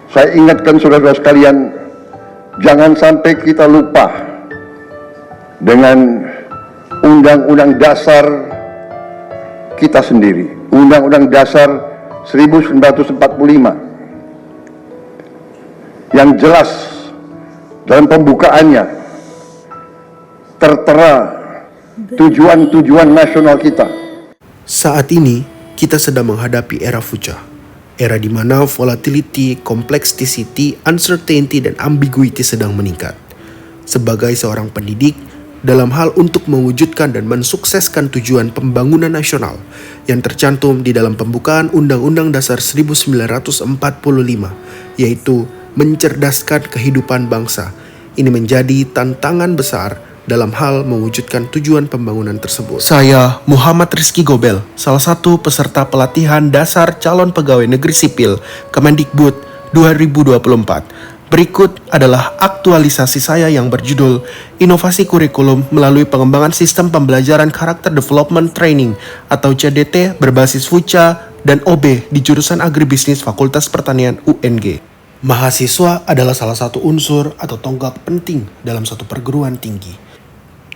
Saya ingatkan saudara-saudara sekalian, jangan sampai kita lupa dengan Undang-Undang Dasar kita sendiri, Undang-Undang Dasar 1945, yang jelas dalam pembukaannya tertera tujuan-tujuan nasional kita. Saat ini, kita sedang menghadapi era future. Era di mana volatility, complexity, uncertainty, dan ambiguity sedang meningkat. Sebagai seorang pendidik, dalam hal untuk mewujudkan dan mensukseskan tujuan pembangunan nasional yang tercantum di dalam pembukaan Undang-Undang Dasar 1945, yaitu mencerdaskan kehidupan bangsa. Ini menjadi tantangan besar dalam hal mewujudkan tujuan pembangunan tersebut. Saya, Muhammad Rizky Gobel, salah satu peserta pelatihan dasar calon pegawai negeri sipil Kemendikbud 2024. Berikut adalah aktualisasi saya yang berjudul Inovasi Kurikulum melalui pengembangan sistem pembelajaran Karakter Development Training atau CDT berbasis FUCA dan OB di jurusan Agribisnis Fakultas Pertanian UNG. Mahasiswa adalah salah satu unsur atau tonggak penting dalam suatu perguruan tinggi.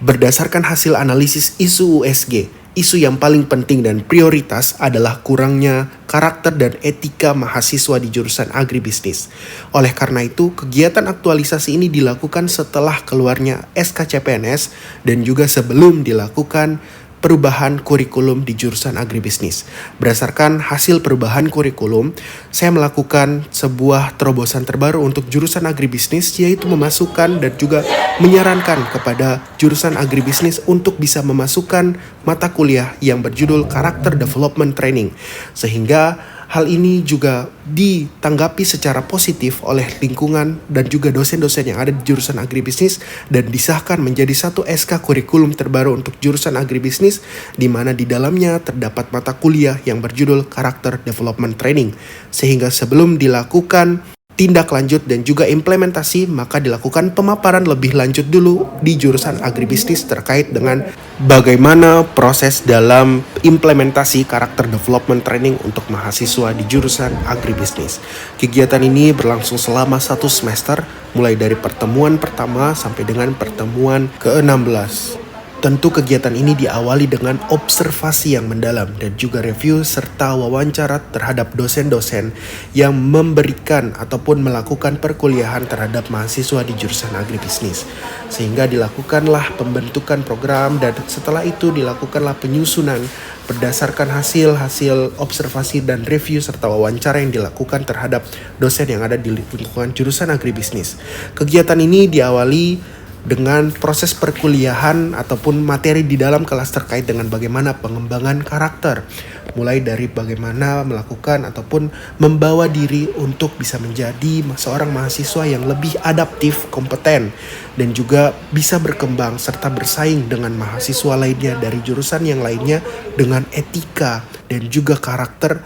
Berdasarkan hasil analisis isu USG, isu yang paling penting dan prioritas adalah kurangnya karakter dan etika mahasiswa di jurusan agribisnis. Oleh karena itu, kegiatan aktualisasi ini dilakukan setelah keluarnya SKCPNS dan juga sebelum dilakukan perubahan kurikulum di jurusan agribisnis. Berdasarkan hasil perubahan kurikulum, saya melakukan sebuah terobosan terbaru untuk jurusan agribisnis, yaitu memasukkan dan juga menyarankan kepada jurusan agribisnis untuk bisa memasukkan mata kuliah yang berjudul Karakter Development Training. Sehingga hal ini juga ditanggapi secara positif oleh lingkungan dan juga dosen-dosen yang ada di jurusan agribisnis dan disahkan menjadi satu SK kurikulum terbaru untuk jurusan agribisnis, di mana di dalamnya terdapat mata kuliah yang berjudul Karakter Development Training. Sehingga sebelum dilakukan tindak lanjut dan juga implementasi, maka dilakukan pemaparan lebih lanjut dulu di jurusan agribisnis terkait dengan bagaimana proses dalam implementasi karakter development training untuk mahasiswa di jurusan agribisnis. Kegiatan ini berlangsung selama 1 semester, mulai dari pertemuan pertama sampai dengan pertemuan ke-16. Tentu kegiatan ini diawali dengan observasi yang mendalam dan juga review serta wawancara terhadap dosen-dosen yang memberikan ataupun melakukan perkuliahan terhadap mahasiswa di jurusan agribisnis. Sehingga dilakukanlah pembentukan program dan setelah itu dilakukanlah penyusunan berdasarkan hasil observasi dan review serta wawancara yang dilakukan terhadap dosen yang ada di lingkungan jurusan agribisnis. Kegiatan ini diawali dengan proses perkuliahan ataupun materi di dalam kelas terkait dengan bagaimana pengembangan karakter, mulai dari bagaimana melakukan ataupun membawa diri untuk bisa menjadi seorang mahasiswa yang lebih adaptif, kompeten, dan juga bisa berkembang serta bersaing dengan mahasiswa lainnya dari jurusan yang lainnya dengan etika dan juga karakter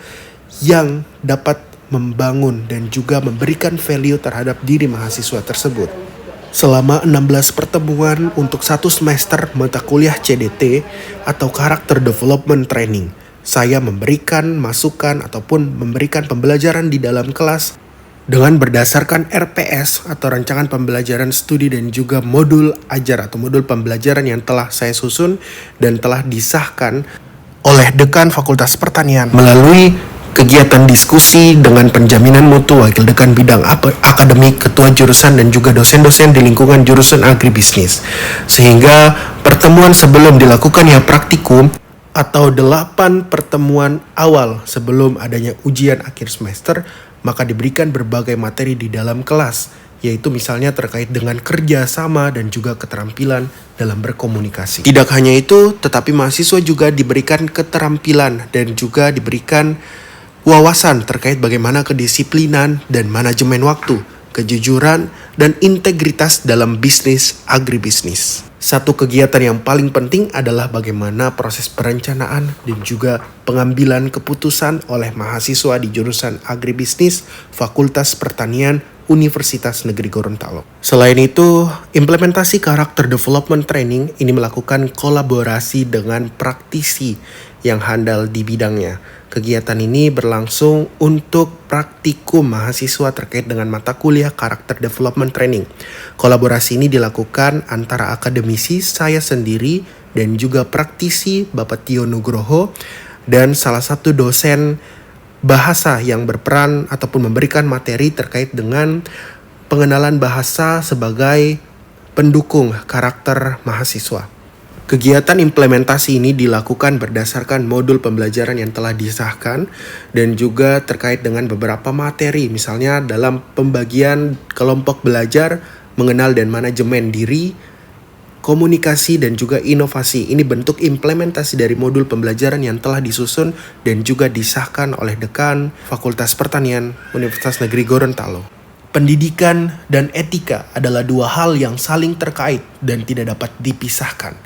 yang dapat membangun dan juga memberikan value terhadap diri mahasiswa tersebut. Selama 16 pertemuan untuk 1 semester mata kuliah CDT atau Karakter Development Training, saya memberikan masukan ataupun memberikan pembelajaran di dalam kelas dengan berdasarkan RPS atau rancangan pembelajaran studi dan juga modul ajar atau modul pembelajaran yang telah saya susun dan telah disahkan oleh Dekan Fakultas Pertanian melalui kegiatan diskusi dengan penjaminan mutu wakil dekan bidang akademik, ketua jurusan, dan juga dosen-dosen di lingkungan jurusan agribisnis. Sehingga pertemuan sebelum dilakukannya praktikum atau 8 pertemuan awal sebelum adanya ujian akhir semester, maka diberikan berbagai materi di dalam kelas, yaitu misalnya terkait dengan kerjasama dan juga keterampilan dalam berkomunikasi. Tidak hanya itu, tetapi mahasiswa juga diberikan keterampilan dan juga diberikan wawasan terkait bagaimana kedisiplinan dan manajemen waktu, kejujuran, dan integritas dalam bisnis agribisnis. Satu kegiatan yang paling penting adalah bagaimana proses perencanaan dan juga pengambilan keputusan oleh mahasiswa di jurusan agribisnis Fakultas Pertanian Universitas Negeri Gorontalo. Selain itu, implementasi karakter development training ini melakukan kolaborasi dengan praktisi yang handal di bidangnya. Kegiatan ini berlangsung untuk praktikum mahasiswa terkait dengan mata kuliah Karakter Development Training. Kolaborasi ini dilakukan antara akademisi, saya sendiri, dan juga praktisi Bapak Tio Nugroho, dan salah satu dosen bahasa yang berperan ataupun memberikan materi terkait dengan pengenalan bahasa sebagai pendukung karakter mahasiswa. Kegiatan implementasi ini dilakukan berdasarkan modul pembelajaran yang telah disahkan dan juga terkait dengan beberapa materi, misalnya dalam pembagian kelompok belajar, mengenal dan manajemen diri, komunikasi dan juga inovasi. Ini bentuk implementasi dari modul pembelajaran yang telah disusun dan juga disahkan oleh Dekan Fakultas Pertanian Universitas Negeri Gorontalo. Pendidikan dan etika adalah dua hal yang saling terkait dan tidak dapat dipisahkan.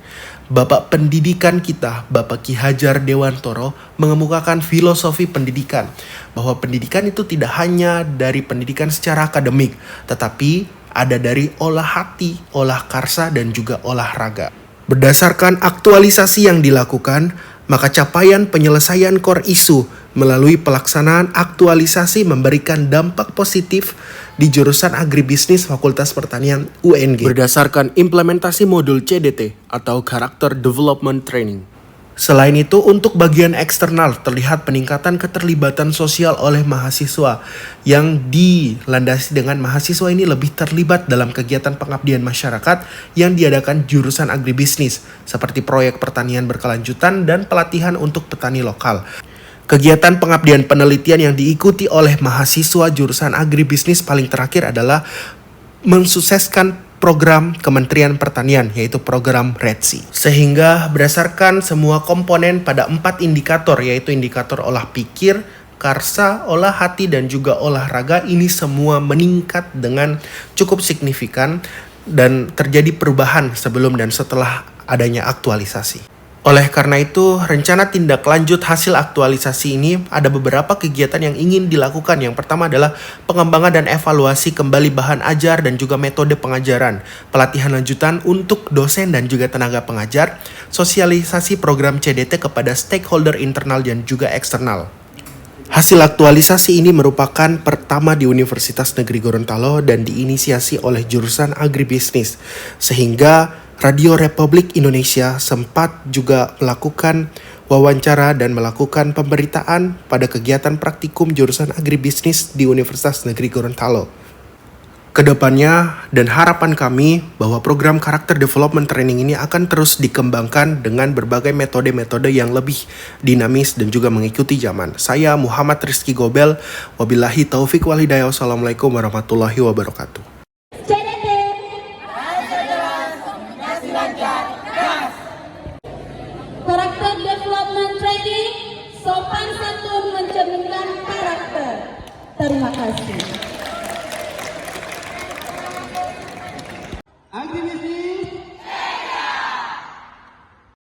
Bapak pendidikan kita, Bapak Ki Hajar Dewantoro, mengemukakan filosofi pendidikan, bahwa pendidikan itu tidak hanya dari pendidikan secara akademik, tetapi ada dari olah hati, olah karsa, dan juga olahraga. Berdasarkan aktualisasi yang dilakukan, maka capaian penyelesaian core isu melalui pelaksanaan aktualisasi memberikan dampak positif di jurusan agribisnis Fakultas Pertanian UNG berdasarkan implementasi modul CDT atau Character Development Training. Selain itu, untuk bagian eksternal terlihat peningkatan keterlibatan sosial oleh mahasiswa yang dilandasi dengan mahasiswa ini lebih terlibat dalam kegiatan pengabdian masyarakat yang diadakan jurusan agribisnis seperti proyek pertanian berkelanjutan dan pelatihan untuk petani lokal. Kegiatan pengabdian penelitian yang diikuti oleh mahasiswa jurusan agribisnis paling terakhir adalah mensukseskan program Kementerian Pertanian, yaitu program REDSI. Sehingga berdasarkan semua komponen pada 4 indikator, yaitu indikator olah pikir, karsa, olah hati, dan juga olahraga, ini semua meningkat dengan cukup signifikan dan terjadi perubahan sebelum dan setelah adanya aktualisasi. Oleh karena itu, rencana tindak lanjut hasil aktualisasi ini ada beberapa kegiatan yang ingin dilakukan. Yang pertama adalah pengembangan dan evaluasi kembali bahan ajar dan juga metode pengajaran, pelatihan lanjutan untuk dosen dan juga tenaga pengajar, sosialisasi program CDT kepada stakeholder internal dan juga eksternal. Hasil aktualisasi ini merupakan pertama di Universitas Negeri Gorontalo dan diinisiasi oleh jurusan agribisnis, sehingga Radio Republik Indonesia sempat juga melakukan wawancara dan melakukan pemberitaan pada kegiatan praktikum jurusan agribisnis di Universitas Negeri Gorontalo. Kedepannya dan harapan kami bahwa program Karakter Development Training ini akan terus dikembangkan dengan berbagai metode-metode yang lebih dinamis dan juga mengikuti zaman. Saya Muhammad Rizky Gobel, wabillahi taufik wal hidayah. Wassalamualaikum warahmatullahi wabarakatuh. Karakter Development Training, sopan santun mencerminkan karakter. Terima kasih.